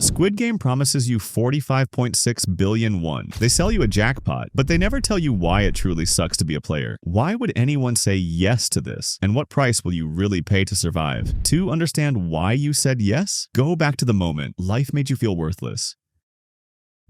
Squid Game promises you 45.6 billion won. They sell you a jackpot, but they never tell you why it truly sucks to be a player. Why would anyone say yes to this? And what price will you really pay to survive? To understand why you said yes, go back to the moment life made you feel worthless.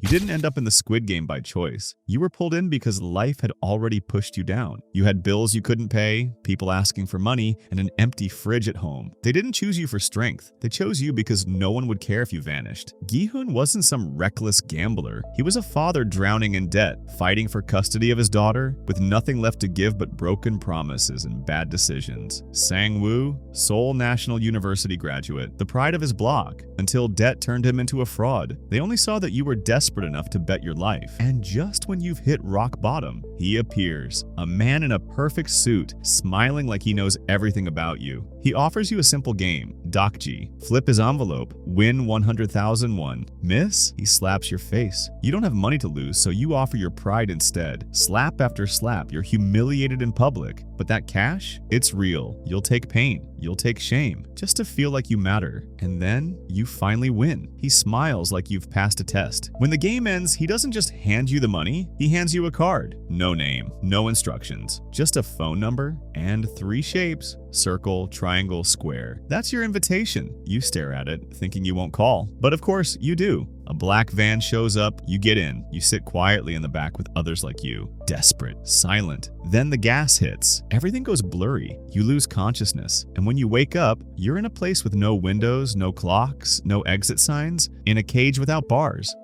You didn't end up in the Squid Game by choice. You were pulled in because life had already pushed you down. You had bills you couldn't pay, people asking for money, and an empty fridge at home. They didn't choose you for strength. They chose you because no one would care if you vanished. Gi-hun wasn't some reckless gambler. He was a father drowning in debt, fighting for custody of his daughter, with nothing left to give but broken promises and bad decisions. Sang-woo, Seoul National University graduate, the pride of his block, until debt turned him into a fraud. They only saw that you were desperate enough to bet your life. And just when you've hit rock bottom, he appears. A man in a perfect suit, smiling like he knows everything about you. He offers you a simple game, Dokji. Flip his envelope, win 100,000 won. Miss? He slaps your face. You don't have money to lose, so you offer your pride instead. Slap after slap, you're humiliated in public. But that cash? It's real. You'll take pain. You'll take shame, just to feel like you matter. And then you finally win. He smiles like you've passed a test. When the game ends, he doesn't just hand you the money, he hands you a card. No name, no instructions, just a phone number and 3 shapes: circle, triangle, square. That's your invitation. You stare at it, thinking you won't call. But of course, you do. A black van shows up, you get in. You sit quietly in the back with others like you. Desperate, silent. Then the gas hits. Everything goes blurry. You lose consciousness. And when you wake up, you're in a place with no windows, no clocks, no exit signs, in a cage without bars.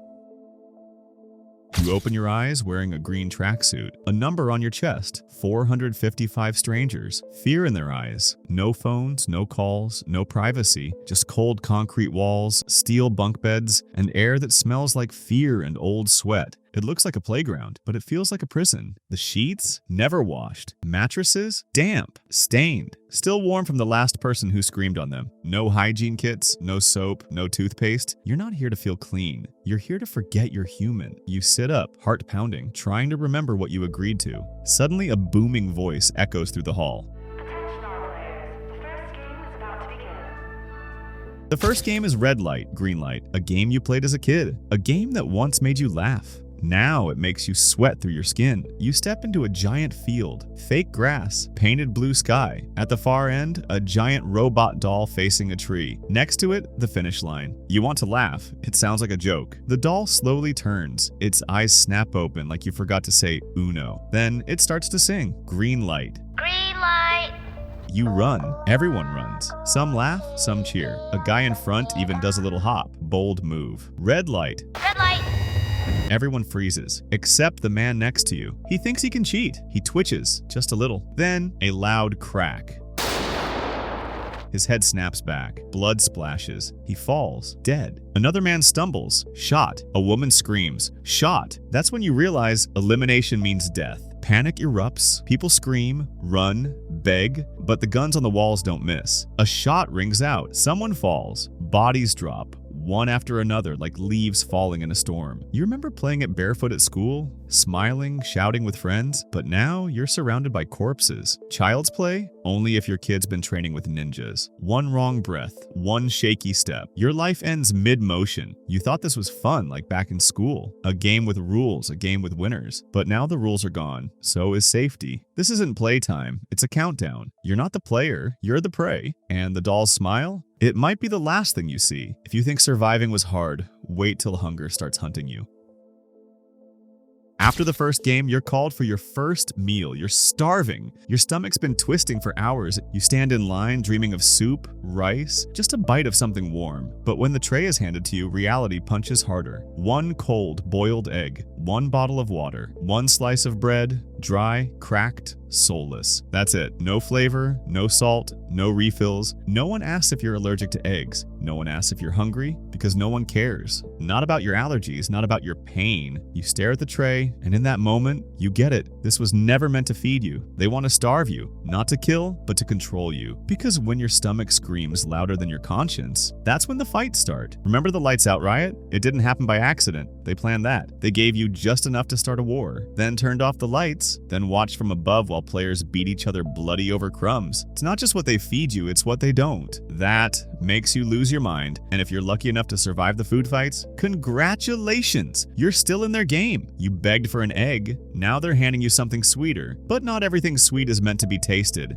You open your eyes wearing a green tracksuit, a number on your chest, 455 strangers, fear in their eyes, no phones, no calls, no privacy, just cold concrete walls, steel bunk beds, and air that smells like fear and old sweat. It looks like a playground, but it feels like a prison. The sheets? Never washed. Mattresses? Damp. Stained. Still warm from the last person who screamed on them. No hygiene kits, no soap, no toothpaste. You're not here to feel clean. You're here to forget you're human. You sit up, heart pounding, trying to remember what you agreed to. Suddenly, a booming voice echoes through the hall. The first game is red light, green light, a game you played as a kid, a game that once made you laugh. Now it makes you sweat through your skin. You step into a giant field, fake grass, painted blue sky. At the far end, a giant robot doll facing a tree. Next to it, the finish line. You want to laugh. It sounds like a joke. The doll slowly turns. Its eyes snap open like you forgot to say Uno. Then it starts to sing. Green light. Green light. You run. Everyone runs. Some laugh, some cheer. A guy in front even does a little hop. Bold move. Red light. Red light. Everyone freezes, except the man next to you. He thinks he can cheat. He twitches, just a little. Then, a loud crack. His head snaps back. Blood splashes. He falls, dead. Another man stumbles. Shot. A woman screams. Shot. That's when you realize elimination means death. Panic erupts. People scream, run, beg, but the guns on the walls don't miss. A shot rings out. Someone falls. Bodies drop. One after another, like leaves falling in a storm. You remember playing it barefoot at school? Smiling, shouting with friends? But now you're surrounded by corpses. Child's play? Only if your kid's been training with ninjas. One wrong breath, one shaky step. Your life ends mid-motion. You thought this was fun, like back in school. A game with rules, a game with winners. But now the rules are gone. So is safety. This isn't playtime, it's a countdown. You're not the player, you're the prey. And the doll's smile? It might be the last thing you see. If you think surviving was hard, wait till hunger starts hunting you. After the first game, you're called for your first meal. You're starving. Your stomach's been twisting for hours. You stand in line dreaming of soup, rice, just a bite of something warm. But when the tray is handed to you, reality punches harder. One cold, boiled egg, one bottle of water, one slice of bread, dry, cracked, soulless. That's it. No flavor, no salt, no refills. No one asks if you're allergic to eggs. No one asks if you're hungry, because no one cares. Not about your allergies, not about your pain. You stare at the tray, and in that moment, you get it. This was never meant to feed you. They want to starve you, not to kill, but to control you. Because when your stomach screams louder than your conscience, that's when the fights start. Remember the lights out riot? It didn't happen by accident. They planned that. They gave you just enough to start a war, then turned off the lights minutes, then watch from above while players beat each other bloody over crumbs. It's not just what they feed you, it's what they don't. That makes you lose your mind, and if you're lucky enough to survive the food fights, congratulations! You're still in their game. You begged for an egg, now they're handing you something sweeter. But not everything sweet is meant to be tasted.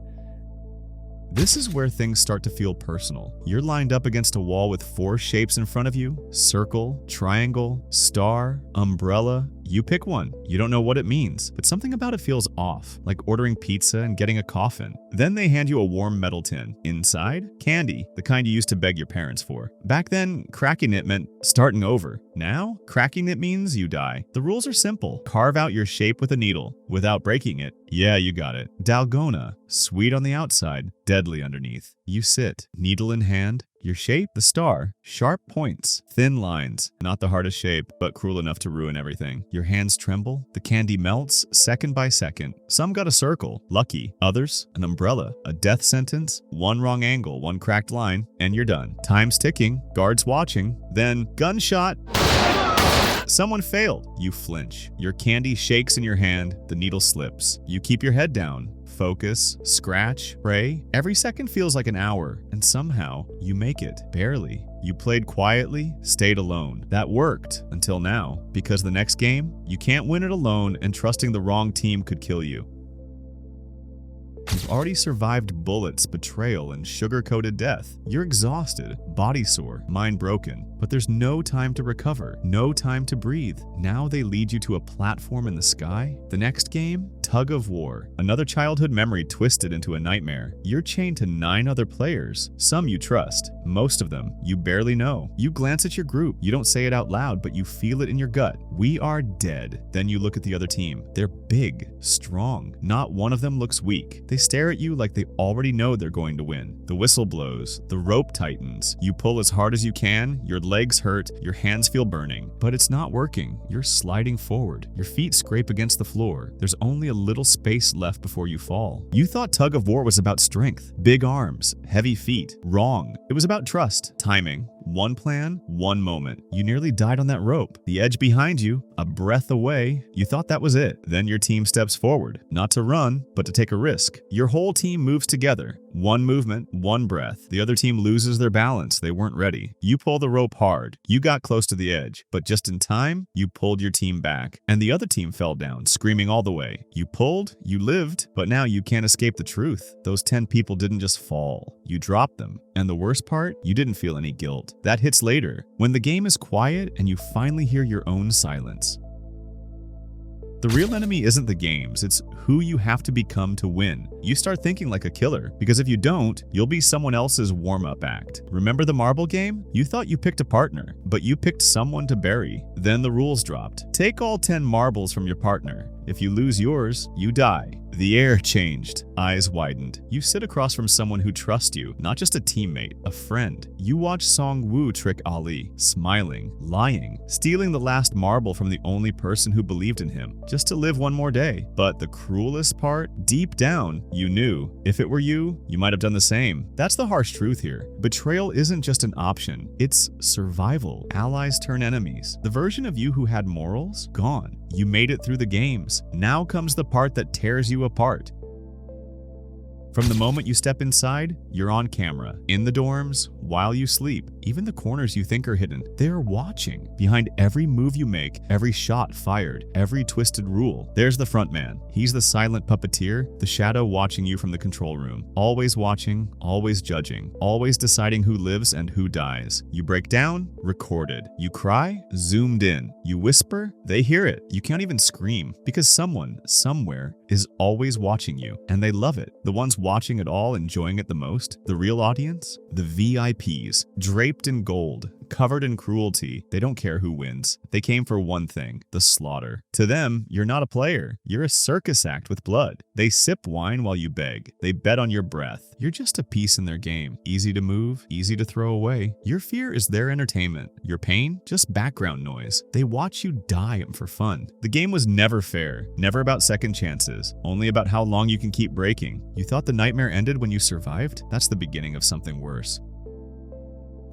This is where things start to feel personal. You're lined up against a wall with 4 shapes in front of you: circle, triangle, star, umbrella. You pick one. You don't know what it means, but something about it feels off, like ordering pizza and getting a coffin. Then they hand you a warm metal tin. Inside, candy, the kind you used to beg your parents for. Back then, cracking it meant starting over. Now, cracking it means you die. The rules are simple. Carve out your shape with a needle without breaking it. Yeah, you got it. Dalgona, sweet on the outside, deadly underneath. You sit, needle in hand. Your shape, the star, sharp points, thin lines, not the hardest shape, but cruel enough to ruin everything. Your hands tremble, the candy melts second by second. Some got a circle, lucky. Others, an umbrella, a death sentence, one wrong angle, one cracked line, and you're done. Time's ticking, guards watching, then gunshot. Someone failed. You flinch. Your candy shakes in your hand, the needle slips. You keep your head down. Focus, scratch, pray. Every second feels like an hour, and somehow you make it, barely. You played quietly, stayed alone. That worked until now, because the next game, you can't win it alone, and trusting the wrong team could kill you. You've already survived bullets, betrayal, and sugar-coated death. You're exhausted, body sore, mind broken. But there's no time to recover, no time to breathe. Now they lead you to a platform in the sky. The next game? Tug of War. Another childhood memory twisted into a nightmare. You're chained to 9 other players. Some you trust. Most of them you barely know. You glance at your group. You don't say it out loud, but you feel it in your gut. We are dead. Then you look at the other team. They're big, strong. Not one of them looks weak. They stare at you like they already know they're going to win. The whistle blows. The rope tightens. You pull as hard as you can. Your legs hurt. Your hands feel burning. But it's not working. You're sliding forward. Your feet scrape against the floor. There's only a little space left before you fall. You thought Tug of War was about strength, big arms, heavy feet. Wrong. It was about trust, timing. One plan, one moment. You nearly died on that rope. The edge behind you, a breath away. You thought that was it. Then your team steps forward, not to run, but to take a risk. Your whole team moves together. One movement, one breath. The other team loses their balance. They weren't ready. You pull the rope hard. You got close to the edge, but just in time, you pulled your team back. And the other team fell down, screaming all the way. You pulled, you lived, but now you can't escape the truth. Those 10 people didn't just fall. You dropped them. And the worst part, you didn't feel any guilt. That hits later, when the game is quiet and you finally hear your own silence. The real enemy isn't the games, it's who you have to become to win. You start thinking like a killer, because if you don't, you'll be someone else's warm-up act. Remember the marble game? You thought you picked a partner, but you picked someone to bury. Then the rules dropped. Take all 10 marbles from your partner. If you lose yours, you die. The air changed. Eyes widened. You sit across from someone who trusts you, not just a teammate, a friend. You watch Song Woo trick Ali, smiling, lying, stealing the last marble from the only person who believed in him, just to live one more day. But the cruelest part? Deep down, you knew. If it were you, you might have done the same. That's the harsh truth here. Betrayal isn't just an option, it's survival. Allies turn enemies. The version of you who had morals? Gone. You made it through the games. Now comes the part that tears you apart. From the moment you step inside, you're on camera. In the dorms, while you sleep, even the corners you think are hidden, they're watching. Behind every move you make, every shot fired, every twisted rule, there's the front man. He's the silent puppeteer, the shadow watching you from the control room. Always watching, always judging, always deciding who lives and who dies. You break down, recorded. You cry, zoomed in. You whisper, they hear it. You can't even scream, because someone, somewhere, is always watching you, and they love it. The ones watching it all, enjoying it the most, the real audience, the VIPs, draped in gold, covered in cruelty. They don't care who wins. They came for one thing, the slaughter. To them, you're not a player. You're a circus act with blood. They sip wine while you beg. They bet on your breath. You're just a piece in their game. Easy to move, easy to throw away. Your fear is their entertainment. Your pain, just background noise. They watch you die for fun. The game was never fair, never about second chances, only about how long you can keep breaking. You thought the nightmare ended when you survived? That's the beginning of something worse.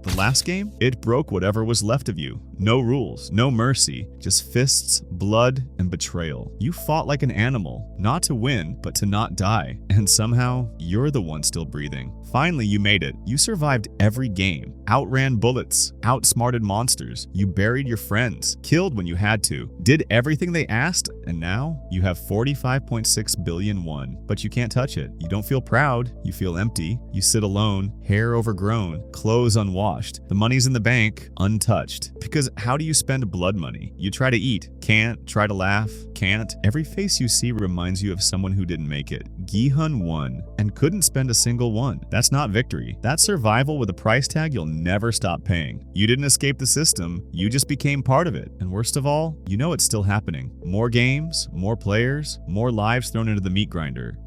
The last game? It broke whatever was left of you. No rules, no mercy, just fists, blood, and betrayal. You fought like an animal, not to win, but to not die. And somehow, you're the one still breathing. Finally, you made it. You survived every game, outran bullets, outsmarted monsters. You buried your friends, killed when you had to, did everything they asked, and now you have 45.6 billion won. But you can't touch it. You don't feel proud. You feel empty. You sit alone, hair overgrown, clothes unwashed. The money's in the bank, untouched. Because how do you spend blood money? You try to eat, can't. Try to laugh, can't. Every face you see reminds you of someone who didn't make it. Gi-hun won and couldn't spend a single one. That's not victory. That's survival with a price tag you'll never stop paying. You didn't escape the system, you just became part of it. And worst of all, you know it's still happening. More games, more players, more lives thrown into the meat grinder.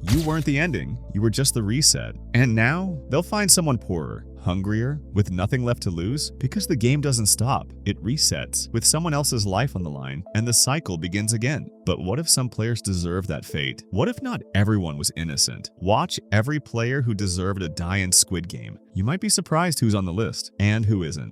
You weren't the ending, you were just the reset. And now, they'll find someone poorer, hungrier, with nothing left to lose, because the game doesn't stop. It resets, with someone else's life on the line, and the cycle begins again. But what if some players deserve that fate? What if not everyone was innocent? Watch every player who deserved to die in Squid Game. You might be surprised who's on the list, and who isn't.